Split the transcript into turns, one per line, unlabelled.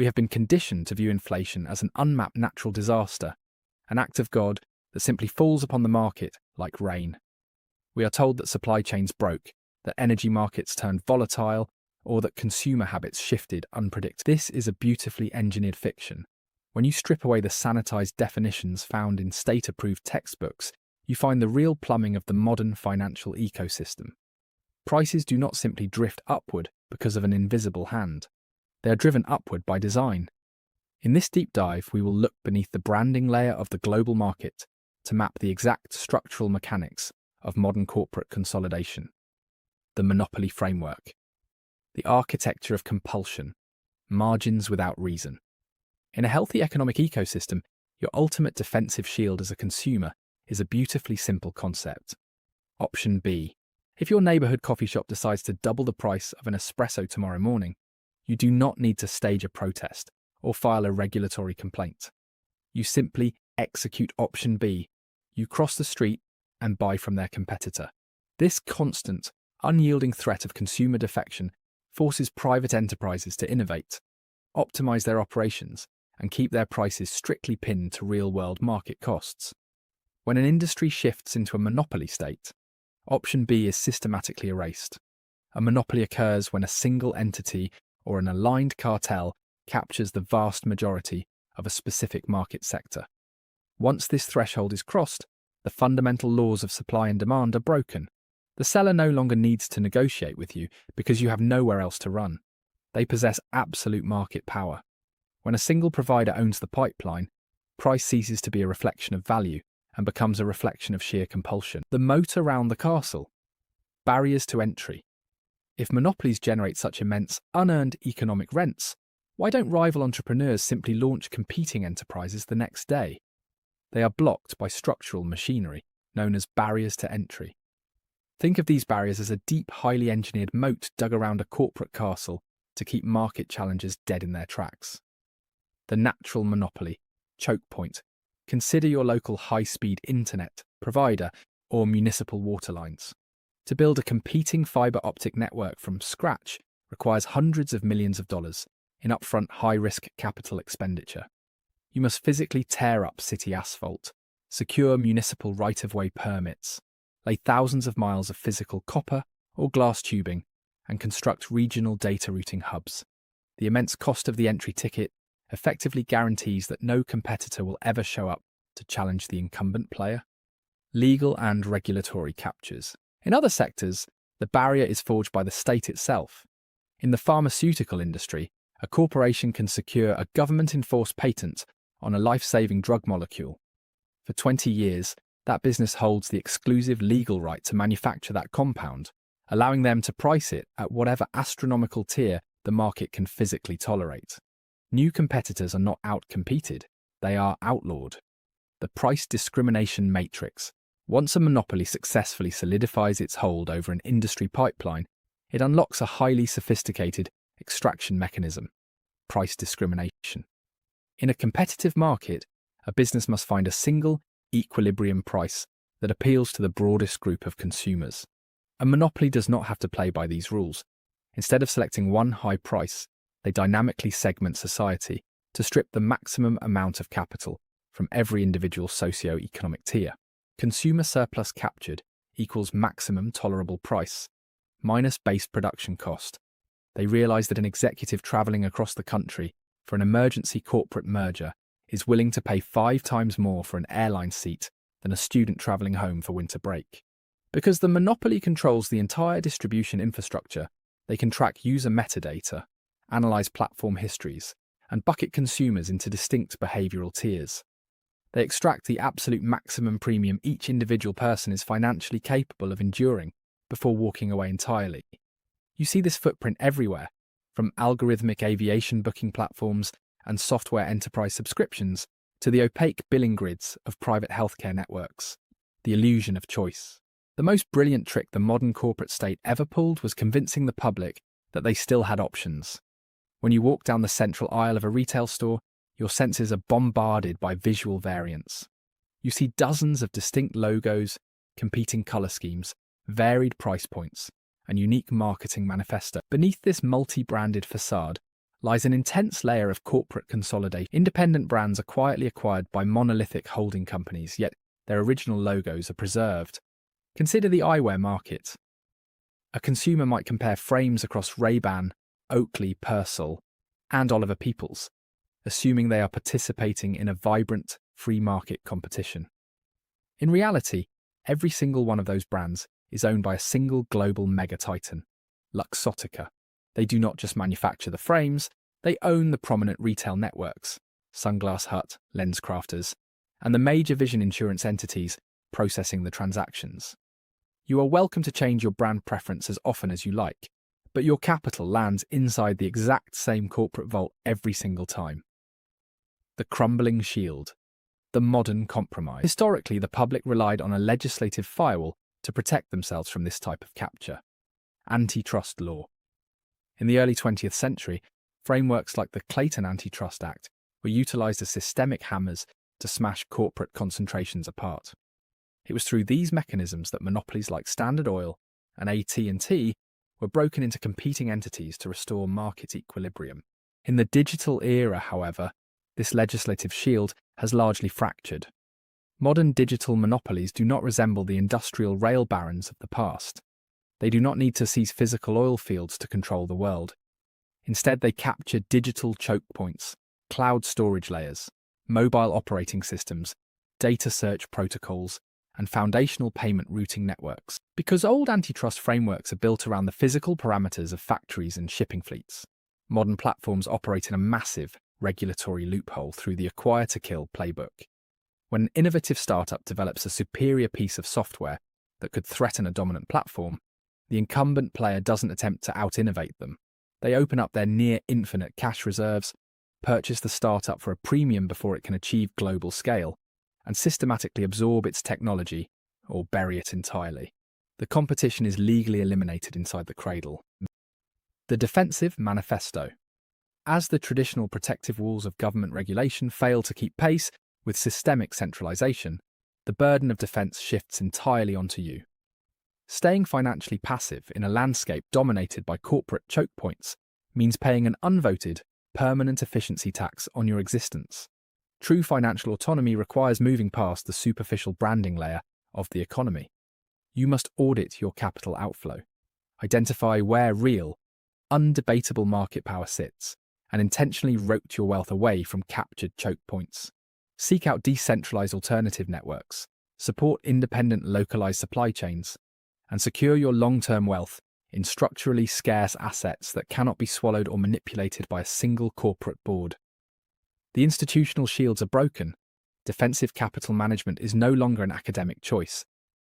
We have been conditioned to view inflation as an unmapped natural disaster, an act of God that simply falls upon the market like rain. We are told that supply chains broke, that energy markets turned volatile, or that consumer habits shifted unpredictably. This is a beautifully engineered fiction. When you strip away the sanitized definitions found in state-approved textbooks, you find the real plumbing of the modern financial ecosystem. Prices do not simply drift upward because of an invisible hand. They are driven upward by design. In this deep dive, we will look beneath the branding layer of the global market to map the exact structural mechanics of modern corporate consolidation. The monopoly framework. The architecture of compulsion. Margins without reason. In a healthy economic ecosystem, your ultimate defensive shield as a consumer is a beautifully simple concept. Option B. If your neighborhood coffee shop decides to double the price of an espresso tomorrow morning, you do not need to stage a protest or file a regulatory complaint. You simply execute option B. You cross the street and buy from their competitor. This constant, unyielding threat of consumer defection forces private enterprises to innovate, optimize their operations, and keep their prices strictly pinned to real-world market costs. When an industry shifts into a monopoly state, option B is systematically erased. A monopoly occurs when a single entity or an aligned cartel captures the vast majority of a specific market sector. Once this threshold is crossed, the fundamental laws of supply and demand are broken. The seller no longer needs to negotiate with you because you have nowhere else to run. They possess absolute market power. When a single provider owns the pipeline, price ceases to be a reflection of value and becomes a reflection of sheer compulsion. The moat around the castle. Barriers to entry. If monopolies generate such immense, unearned economic rents, why don't rival entrepreneurs simply launch competing enterprises the next day? They are blocked by structural machinery, known as barriers to entry. Think of these barriers as a deep, highly engineered moat dug around a corporate castle to keep market challengers dead in their tracks. The natural monopoly, choke point. Consider your local high-speed internet provider or municipal water lines. To build a competing fiber optic network from scratch requires hundreds of millions of dollars in upfront high-risk capital expenditure. You must physically tear up city asphalt, secure municipal right-of-way permits, lay thousands of miles of physical copper or glass tubing, and construct regional data routing hubs. The immense cost of the entry ticket effectively guarantees that no competitor will ever show up to challenge the incumbent player. Legal and regulatory captures. In other sectors, the barrier is forged by the state itself. In the pharmaceutical industry, a corporation can secure a government-enforced patent on a life-saving drug molecule. For 20 years, that business holds the exclusive legal right to manufacture that compound, allowing them to price it at whatever astronomical tier the market can physically tolerate. New competitors are not out-competed, they are outlawed. The price discrimination matrix. Once a monopoly successfully solidifies its hold over an industry pipeline, it unlocks a highly sophisticated extraction mechanism, price discrimination. In a competitive market, a business must find a single, equilibrium price that appeals to the broadest group of consumers. A monopoly does not have to play by these rules. Instead of selecting one high price, they dynamically segment society to strip the maximum amount of capital from every individual socio-economic tier. Consumer surplus captured equals maximum tolerable price, minus base production cost. They realize that an executive traveling across the country for an emergency corporate merger is willing to pay 5 times more for an airline seat than a student traveling home for winter break. Because the monopoly controls the entire distribution infrastructure, they can track user metadata, analyze platform histories, and bucket consumers into distinct behavioral tiers. They extract the absolute maximum premium each individual person is financially capable of enduring before walking away entirely. You see this footprint everywhere, from algorithmic aviation booking platforms and software enterprise subscriptions to the opaque billing grids of private healthcare networks. The illusion of choice. The most brilliant trick the modern corporate state ever pulled was convincing the public that they still had options. When you walk down the central aisle of a retail store, your senses are bombarded by visual variants. You see dozens of distinct logos, competing color schemes, varied price points, and unique marketing manifesto. Beneath this multi-branded facade lies an intense layer of corporate consolidation. Independent brands are quietly acquired by monolithic holding companies, yet their original logos are preserved. Consider the eyewear market. A consumer might compare frames across Ray-Ban, Oakley, Purcell, and Oliver Peoples, assuming they are participating in a vibrant, free market competition. In reality, every single one of those brands is owned by a single global mega-titan, Luxottica. They do not just manufacture the frames, they own the prominent retail networks, Sunglass Hut, LensCrafters, and the major vision insurance entities processing the transactions. You are welcome to change your brand preference as often as you like, but your capital lands inside the exact same corporate vault every single time. The crumbling shield. The modern compromise. Historically, the public relied on a legislative firewall to protect themselves from this type of capture. Antitrust law. In the early 20th century, frameworks like the Clayton Antitrust Act were utilized as systemic hammers to smash corporate concentrations apart. It was through these mechanisms that monopolies like Standard Oil and AT&T were broken into competing entities to restore market equilibrium. In the digital era, however, this legislative shield has largely fractured. Modern digital monopolies do not resemble the industrial rail barons of the past. They do not need to seize physical oil fields to control the world. Instead, they capture digital choke points, cloud storage layers, mobile operating systems, data search protocols, and foundational payment routing networks. Because old antitrust frameworks are built around the physical parameters of factories and shipping fleets, modern platforms operate in a massive regulatory loophole through the acquire-to-kill playbook. When an innovative startup develops a superior piece of software that could threaten a dominant platform, the incumbent player doesn't attempt to out-innovate them. They open up their near-infinite cash reserves, purchase the startup for a premium before it can achieve global scale, and systematically absorb its technology or bury it entirely. The competition is legally eliminated inside the cradle. The defensive manifesto. As the traditional protective walls of government regulation fail to keep pace with systemic centralization, the burden of defense shifts entirely onto you. Staying financially passive in a landscape dominated by corporate choke points means paying an unvoted, permanent efficiency tax on your existence. True financial autonomy requires moving past the superficial branding layer of the economy. You must audit your capital outflow, identify where real, undebatable market power sits, and intentionally rote your wealth away from captured choke points. Seek out decentralized alternative networks, support independent localized supply chains, and secure your long-term wealth in structurally scarce assets that cannot be swallowed or manipulated by a single corporate board. The institutional shields are broken. Defensive capital management is no longer an academic choice.